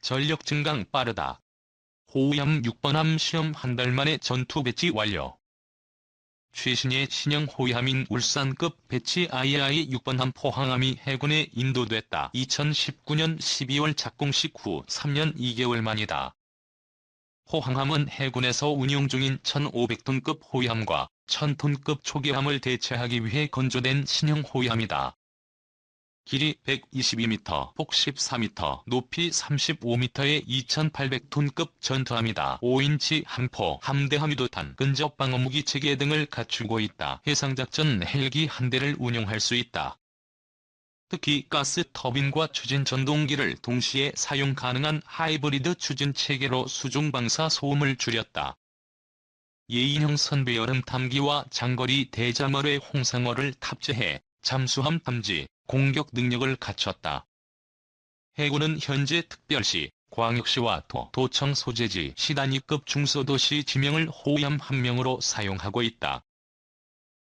전력 증강 빠르다. 호위함 6번함 시험 한 달 만에 전투 배치 완료. 최신의 신형 호위함인 울산급 배치 II-6번함 포항함이 해군에 인도됐다. 2019년 12월 착공식 후 3년 2개월 만이다. 포항함은 해군에서 운용 중인 1,500톤급 호위함과 1,000톤급 초계함을 대체하기 위해 건조된 신형 호위함이다. 길이 122m, 폭 14m, 높이 35m의 2,800톤급 전투함이다. 5인치 함포, 함대함 유도탄, 근접 방어무기 체계 등을 갖추고 있다. 해상작전 헬기 한 대를 운용할 수 있다. 특히 가스 터빈과 추진 전동기를 동시에 사용 가능한 하이브리드 추진 체계로 수중 방사 소음을 줄였다. 예인형 선배 여름 탐기와 장거리 대잠월의 홍상어를 탑재해 잠수함 탐지, 공격 능력을 갖췄다. 해군은 현재 특별시, 광역시와 도청 소재지 시단위급 중소도시 지명을 호위함 한 명으로 사용하고 있다.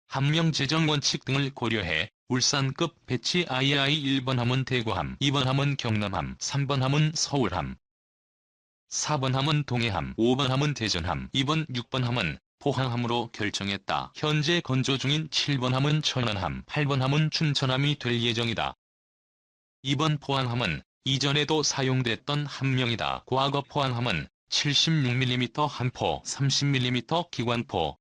함명 제정 원칙 등을 고려해 울산급 배치 II-1번함은 대구함, 2번함은 경남함, 3번함은 서울함, 4번함은 동해함, 5번함은 대전함, 6번함은 포항함으로 결정했다. 현재 건조 중인 7번함은 천안함, 8번함은 춘천함이 될 예정이다. 이번 포항함은 이전에도 사용됐던 함명이다. 과거 포항함은 76mm 함포, 30mm 기관포,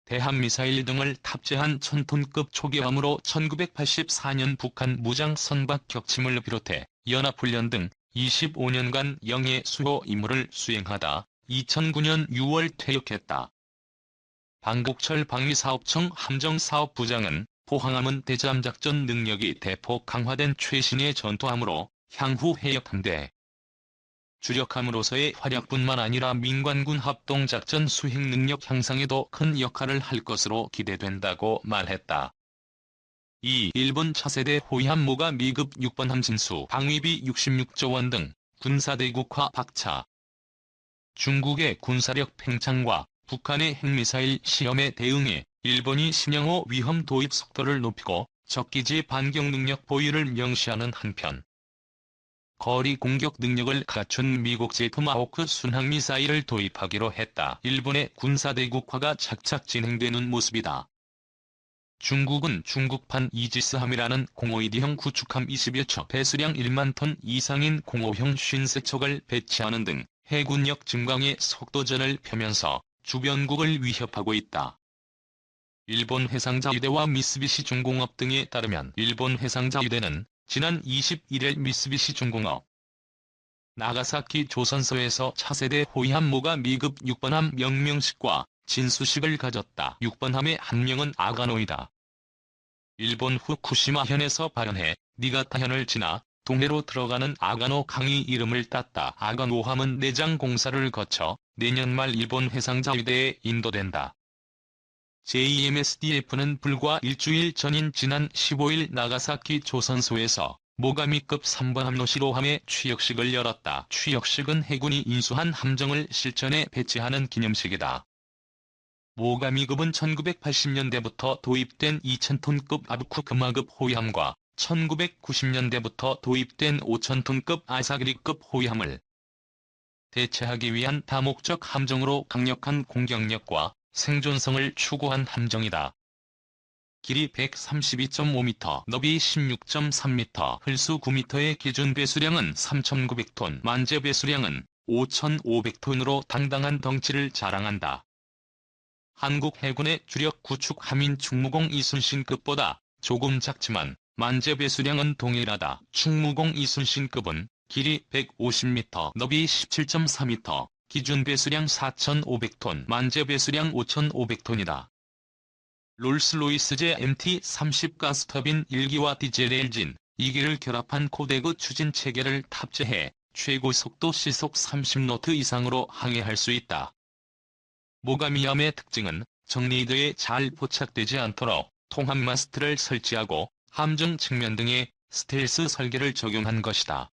대함미사일 등을 탑재한 1,000톤급 초계함으로 1984년 북한 무장 선박 격침을 비롯해 연합훈련 등 25년간 영해 수호 임무를 수행하다 2009년 6월 퇴역했다. 방국철 방위사업청 함정사업부장은 포항함은 대잠작전 능력이 대폭 강화된 최신의 전투함으로 향후 해역함대 주력함으로서의 활약뿐만 아니라 민관군 합동작전 수행 능력 향상에도 큰 역할을 할 것으로 기대된다고 말했다. 일본 차세대 호위함 모가 미급 6번함 진수 방위비 66조 원 등 군사대국화 박차. 중국의 군사력 팽창과 북한의 핵미사일 시험에 대응해 일본이 신형호 위험 도입 속도를 높이고 적기지 반격 능력 보유를 명시하는 한편 거리 공격 능력을 갖춘 미국제 토마호크 순항미사일을 도입하기로 했다. 일본의 군사대국화가 착착 진행되는 모습이다. 중국은 중국판 이지스함이라는 052D형 구축함 20여 척 배수량 1만 톤 이상인 05형 53척을 배치하는 등 해군력 증강의 속도전을 펴면서 주변국을 위협하고 있다. 일본 해상자위대와 미쓰비시 중공업 등에 따르면 일본 해상자위대는 지난 21일 미쓰비시 중공업 나가사키 조선소에서 차세대 호위함 모가 미급 6번함 명명식과 진수식을 가졌다. 6번함의 한 명은 아가노이다. 일본 후쿠시마현에서 발현해 니가타현을 지나 동해로 들어가는 아가노 강이 이름을 땄다. 아가노함은 내장 공사를 거쳐 내년 말 일본 해상자위대에 인도된다. JMSDF는 불과 일주일 전인 지난 15일 나가사키 조선소에서 모가미급 3번함 노시로함의 취역식을 열었다. 취역식은 해군이 인수한 함정을 실전에 배치하는 기념식이다. 모가미급은 1980년대부터 도입된 2,000톤급 아부쿠 금화급 호위함과 1990년대부터 도입된 5,000톤급 아사기리급 호위함을 대체하기 위한 다목적 함정으로 강력한 공격력과 생존성을 추구한 함정이다. 길이 132.5m, 너비 16.3m, 흘수 9m의 기준 배수량은 3,900톤, 만재 배수량은 5,500톤으로 당당한 덩치를 자랑한다. 한국 해군의 주력 구축함인 충무공 이순신급보다 조금 작지만 만재 배수량은 동일하다. 충무공 이순신급은 길이 150m, 너비 17.4m, 기준 배수량 4,500톤, 만재 배수량 5,500톤이다. 롤스로이스제 MT-30 가스터빈 1기와 디젤 엔진 2기를 결합한 코데그 추진 체계를 탑재해 최고 속도 시속 30노트 이상으로 항해할 수 있다. 모가미함의 특징은 정리대에 잘 포착되지 않도록 통합 마스트를 설치하고 함정 측면 등에 스텔스 설계를 적용한 것이다.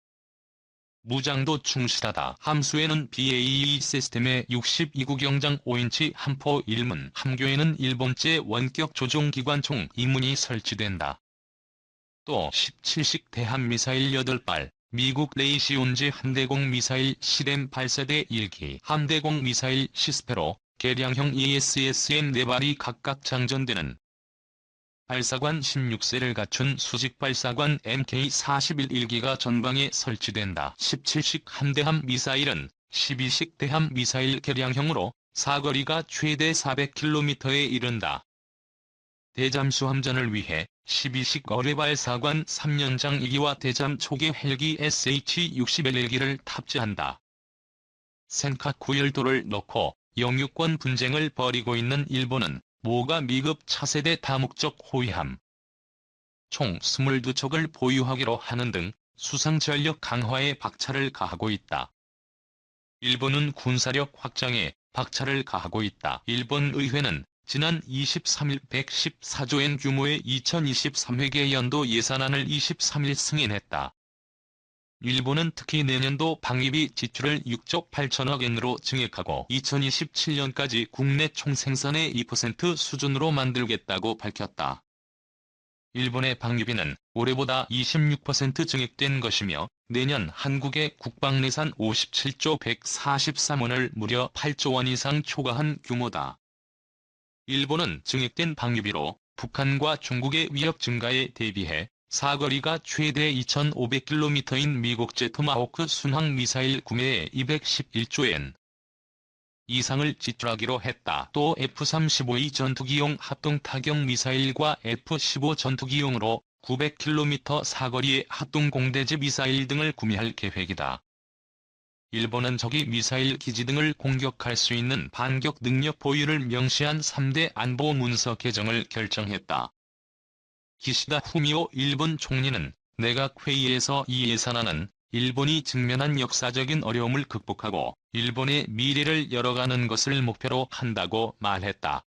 무장도 충실하다. 함수에는 BAE 시스템의 62구경장 5인치 함포 1문, 함교에는 일본제 원격 조종기관 총 2문이 설치된다. 또 17식 대함미사일 8발, 미국 레이시온즈 함대공 미사일 실험 발사대 1기 함대공 미사일 시스페로 개량형 ESSM 4발이 각각 장전되는 발사관 16셀을 갖춘 수직 발사관 MK-41 1기가 전방에 설치된다. 17식 함대함 미사일은 12식 대함 미사일 개량형으로 사거리가 최대 400km에 이른다. 대잠수함전을 위해 12식 어뢰발사관 3연장 2기와 대잠 초계 헬기 SH-60L1기를 탑재한다. 센카쿠 열도를 넣고 영유권 분쟁을 벌이고 있는 일본은 모가 미급 차세대 다목적 호위함 총 22척을 보유하기로 하는 등 수상전력 강화에 박차를 가하고 있다. 일본은 군사력 확장에 박차를 가하고 있다. 일본 의회는 지난 23일 114조엔 규모의 2023회계 연도 예산안을 23일 승인했다. 일본은 특히 내년도 방위비 지출을 6조 8천억 엔으로 증액하고 2027년까지 국내 총생산의 2% 수준으로 만들겠다고 밝혔다. 일본의 방위비는 올해보다 26% 증액된 것이며 내년 한국의 국방내산 57조 143원을 무려 8조 원 이상 초과한 규모다. 일본은 증액된 방위비로 북한과 중국의 위협 증가에 대비해 사거리가 최대 2,500km인 미국제 토마호크 순항미사일 구매에 211조엔 이상을 지출하기로 했다. 또 F-35E 전투기용 합동타격 미사일과 F-15 전투기용으로 900km 사거리의 합동공대지 미사일 등을 구매할 계획이다. 일본은 적이 미사일 기지 등을 공격할 수 있는 반격 능력 보유를 명시한 3대 안보 문서 개정을 결정했다. 기시다 후미오 일본 총리는 내각회의에서 이 예산안은 일본이 직면한 역사적인 어려움을 극복하고 일본의 미래를 열어가는 것을 목표로 한다고 말했다.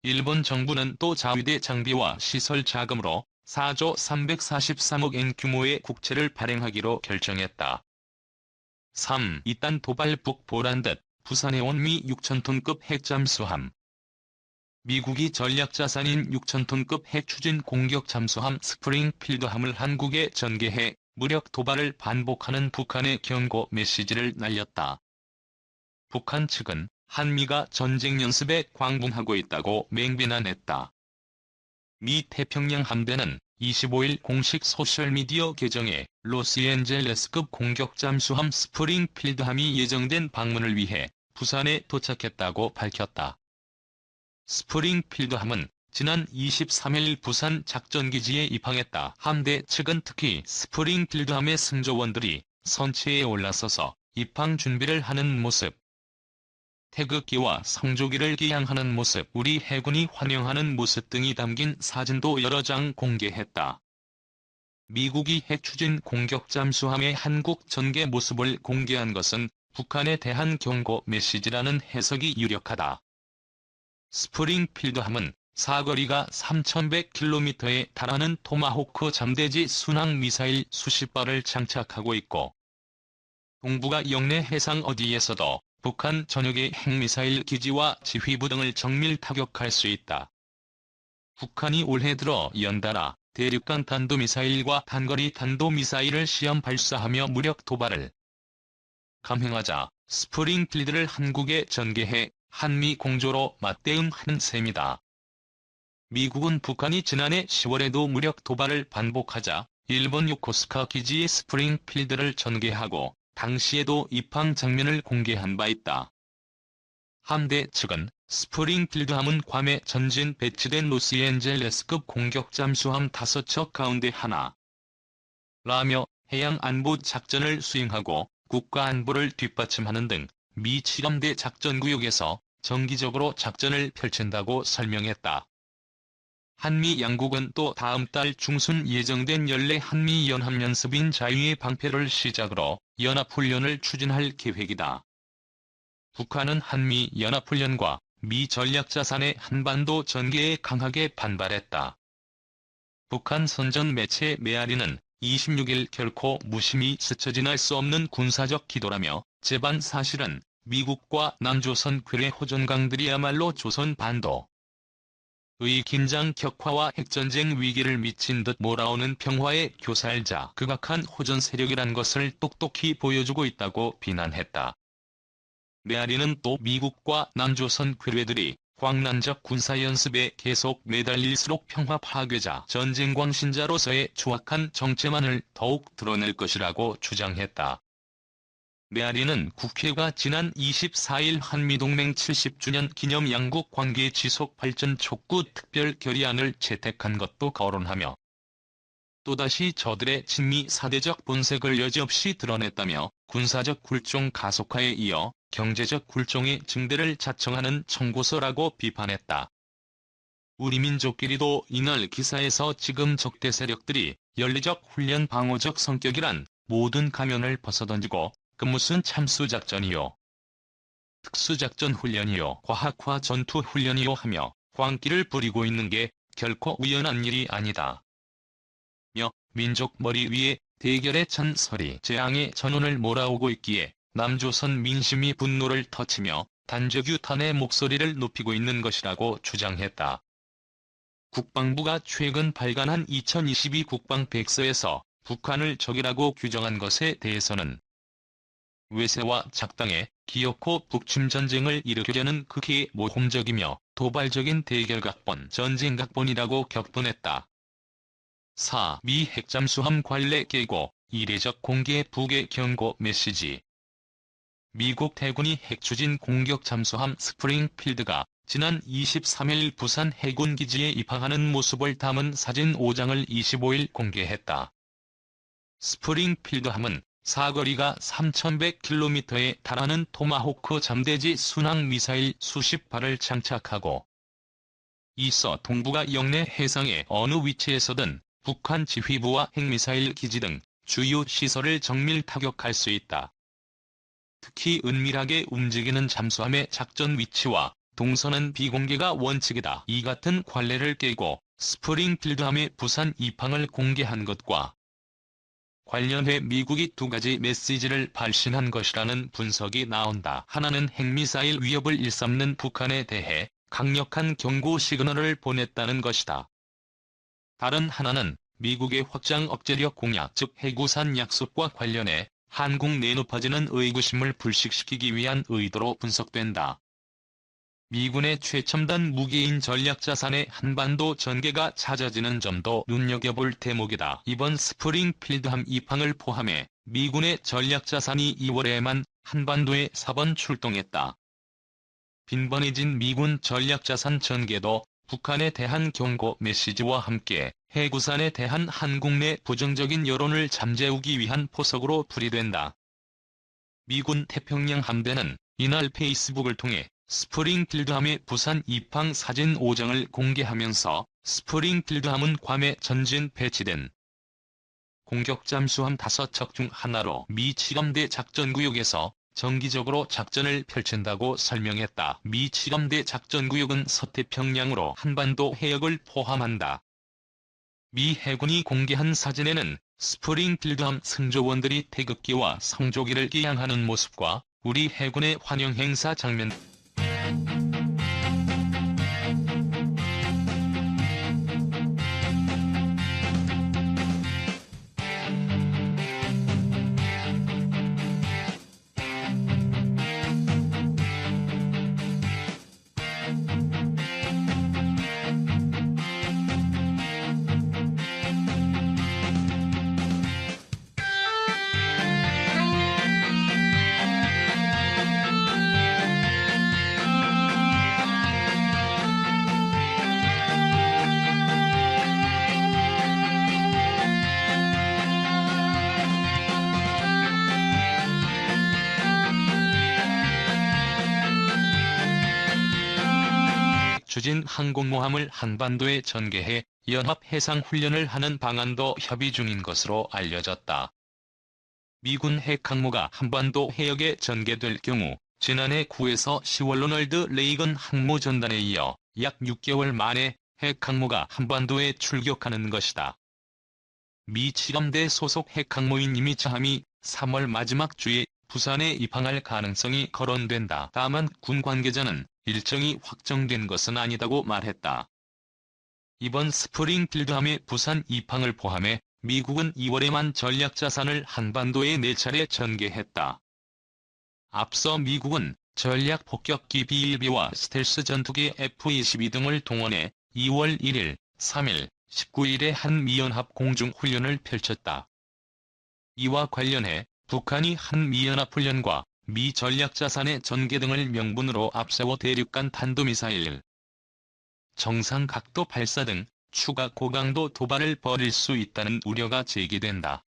일본 정부는 또 자위대 장비와 시설 자금으로 4조 343억 엔 규모의 국채를 발행하기로 결정했다. 3. 이딴 도발 북보란 듯 부산에 온 미 6,000톤급 핵잠수함. 미국이 전략자산인 6,000톤급 핵추진 공격 잠수함 스프링필드함을 한국에 전개해 무력 도발을 반복하는 북한의 경고 메시지를 날렸다. 북한 측은 한미가 전쟁 연습에 광분하고 있다고 맹비난했다. 미 태평양 함대는 25일 공식 소셜미디어 계정에 로스앤젤레스급 공격 잠수함 스프링필드함이 예정된 방문을 위해 부산에 도착했다고 밝혔다. 스프링필드함은 지난 23일 부산 작전기지에 입항했다. 함대 측은 특히 스프링필드함의 승조원들이 선체에 올라서서 입항 준비를 하는 모습, 태극기와 성조기를 기양하는 모습, 우리 해군이 환영하는 모습 등이 담긴 사진도 여러 장 공개했다. 미국이 핵추진 공격 잠수함의 한국 전개 모습을 공개한 것은 북한에 대한 경고 메시지라는 해석이 유력하다. 스프링필드함은 사거리가 3,100km에 달하는 토마호크 잠대지 순항미사일 수십 발을 장착하고 있고 동북아 영내 해상 어디에서도 북한 전역의 핵미사일 기지와 지휘부 등을 정밀 타격할 수 있다. 북한이 올해 들어 연달아 대륙간 탄도미사일과 단거리 탄도미사일을 시험 발사하며 무력 도발을 감행하자 스프링필드를 한국에 전개해 한미 공조로 맞대응하는 셈이다. 미국은 북한이 지난해 10월에도 무력 도발을 반복하자 일본 요코스카 기지에 스프링필드를 전개하고 당시에도 입항 장면을 공개한 바 있다. 함대 측은 스프링필드함은 괌에 전진 배치된 로스앤젤레스급 공격 잠수함 5척 가운데 하나라며 해양 안보 작전을 수행하고 국가 안보를 뒷받침하는 등 미 7함대 작전구역에서 정기적으로 작전을 펼친다고 설명했다. 한미 양국은 또 다음 달 중순 예정된 연례 한미 연합연습인 자유의 방패를 시작으로 연합훈련을 추진할 계획이다. 북한은 한미 연합훈련과 미 전략자산의 한반도 전개에 강하게 반발했다. 북한 선전 매체 메아리는 26일 결코 무심히 스쳐 지날 수 없는 군사적 기도라며 제반 사실은 미국과 남조선 괴뢰 호전강들이야말로 조선 반도 긴장 격화와 핵전쟁 위기를 미친 듯 몰아오는 평화의 교살자 극악한 호전 세력이란 것을 똑똑히 보여주고 있다고 비난했다. 메아리는 또 미국과 남조선 괴뢰들이 광란적 군사연습에 계속 매달릴수록 평화 파괴자 전쟁 광신자로서의 추악한 정체만을 더욱 드러낼 것이라고 주장했다. 메아리는 국회가 지난 24일 한미동맹 70주년 기념 양국 관계 지속 발전 촉구 특별 결의안을 채택한 것도 거론하며 또다시 저들의 친미 사대적 본색을 여지없이 드러냈다며 군사적 굴종 가속화에 이어 경제적 굴종의 증대를 자청하는 청구서라고 비판했다. 우리 민족끼리도 이날 기사에서 지금 적대 세력들이 연리적 훈련 방어적 성격이란 모든 가면을 벗어던지고 그 무슨 참수작전이요, 특수작전 훈련이요, 과학화 전투 훈련이요 하며 광기를 부리고 있는 게 결코 우연한 일이 아니다. 며 민족 머리 위에 대결의 전설이 재앙의 전운을 몰아오고 있기에 남조선 민심이 분노를 터치며 단적유탄의 목소리를 높이고 있는 것이라고 주장했다. 국방부가 최근 발간한 2022 국방백서에서 북한을 적이라고 규정한 것에 대해서는 외세와 작당에 기어코 북침전쟁을 일으키려는 극히 모험적이며 도발적인 대결각본 전쟁각본이라고 격분했다. 4. 미 핵잠수함 관례 깨고 이례적 공개 북의 경고 메시지. 미국 해군이 핵추진 공격 잠수함 스프링필드가 지난 23일 부산 해군기지에 입항하는 모습을 담은 사진 5장을 25일 공개했다. 스프링필드함은 사거리가 3,100km에 달하는 토마호크 잠대지 순항미사일 수십 발을 장착하고 있어 동북아 영내 해상의 어느 위치에서든 북한 지휘부와 핵미사일 기지 등 주요 시설을 정밀 타격할 수 있다. 특히 은밀하게 움직이는 잠수함의 작전 위치와 동선은 비공개가 원칙이다. 이 같은 관례를 깨고 스프링필드함의 부산 입항을 공개한 것과 관련해 미국이 두 가지 메시지를 발신한 것이라는 분석이 나온다. 하나는 핵미사일 위협을 일삼는 북한에 대해 강력한 경고 시그널을 보냈다는 것이다. 다른 하나는 미국의 확장 억제력 공약 즉 해구산 약속과 관련해 한국 내 높아지는 의구심을 불식시키기 위한 의도로 분석된다. 미군의 최첨단 무기인 전략자산의 한반도 전개가 잦아지는 점도 눈여겨볼 대목이다. 이번 스프링필드함 입항을 포함해 미군의 전략자산이 2월에만 한반도에 4번 출동했다. 빈번해진 미군 전략자산 전개도 북한에 대한 경고 메시지와 함께 해구산에 대한 한국 내 부정적인 여론을 잠재우기 위한 포석으로 풀이된다. 미군 태평양 함대는 이날 페이스북을 통해 스프링필드함의 부산 입항 사진 5장을 공개하면서 스프링필드함은 괌에 전진 배치된 공격 잠수함 5척 중 하나로 미 칠함대 작전구역에서 정기적으로 작전을 펼친다고 설명했다. 미 칠함대 작전구역은 서태평양으로 한반도 해역을 포함한다. 미 해군이 공개한 사진에는 스프링필드함 승조원들이 태극기와 성조기를 기양하는 모습과 우리 해군의 환영 행사 장면 추진 항공모함을 한반도에 전개해 연합해상훈련을 하는 방안도 협의 중인 것으로 알려졌다. 미군 핵항모가 한반도 해역에 전개될 경우 지난해 9에서 10월 로널드 레이건 항모전단에 이어 약 6개월 만에 핵항모가 한반도에 출격하는 것이다. 미 칠함대 소속 핵항모인 이미차함이 3월 마지막 주에 부산에 입항할 가능성이 거론된다. 다만 군 관계자는 일정이 확정된 것은 아니다고 말했다. 이번 스프링필드함의 부산 입항을 포함해 미국은 2월에만 전략자산을 한반도에 4차례 전개했다. 앞서 미국은 전략 폭격기 B-1B와 스텔스 전투기 F-22 등을 동원해 2월 1일, 3일, 19일에 한미연합 공중훈련을 펼쳤다. 이와 관련해 북한이 한미연합훈련과 미 전략자산의 전개 등을 명분으로 앞세워 대륙간 탄도미사일, 정상 각도 발사 등 추가 고강도 도발을 벌일 수 있다는 우려가 제기된다.